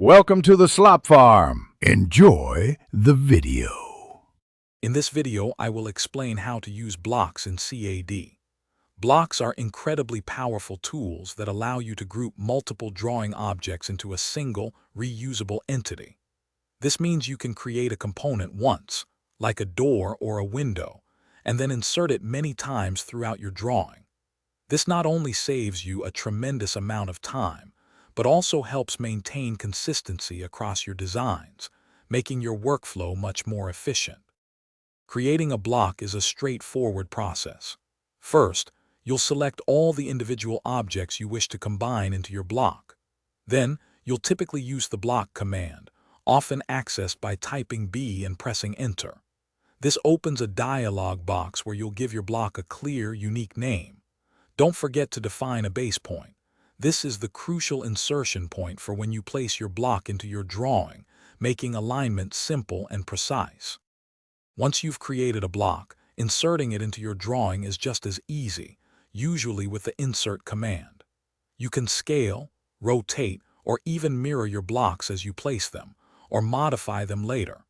Welcome to the Slop Farm. Enjoy the video. In this video, I will explain how to use blocks in CAD. Blocks are incredibly powerful tools that allow you to group multiple drawing objects into a single, reusable entity. This means you can create a component once, like a door or a window, and then insert it many times throughout your drawing. This not only saves you a tremendous amount of time, but also helps maintain consistency across your designs, making your workflow much more efficient. Creating a block is a straightforward process. First, you'll select all the individual objects you wish to combine into your block. Then, you'll typically use the block command, often accessed by typing B and pressing Enter. This opens a dialog box where you'll give your block a clear, unique name. Don't forget to define a base point. This is the crucial insertion point for when you place your block into your drawing, making alignment simple and precise. Once you've created a block, inserting it into your drawing is just as easy, usually with the Insert command. You can scale, rotate, or even mirror your blocks as you place them, or modify them later.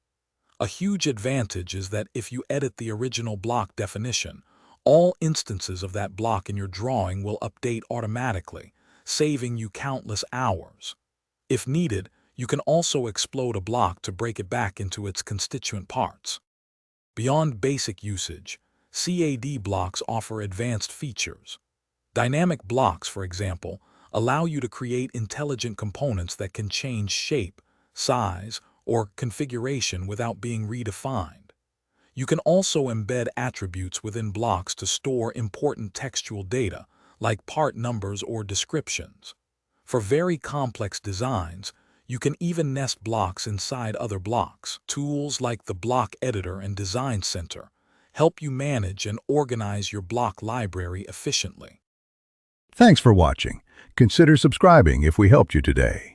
A huge advantage is that if you edit the original block definition, all instances of that block in your drawing will update automatically, saving you countless hours. If needed, you can also explode a block to break it back into its constituent parts. Beyond basic usage, CAD blocks offer advanced features. Dynamic blocks, for example, allow you to create intelligent components that can change shape, size, or configuration without being redefined. You can also embed attributes within blocks to store important textual data, like part numbers or descriptions. For very complex designs, you can even nest blocks inside other blocks. Tools like the Block Editor and Design Center help you manage and organize your block library efficiently. Thanks for watching. Consider subscribing if we helped you today.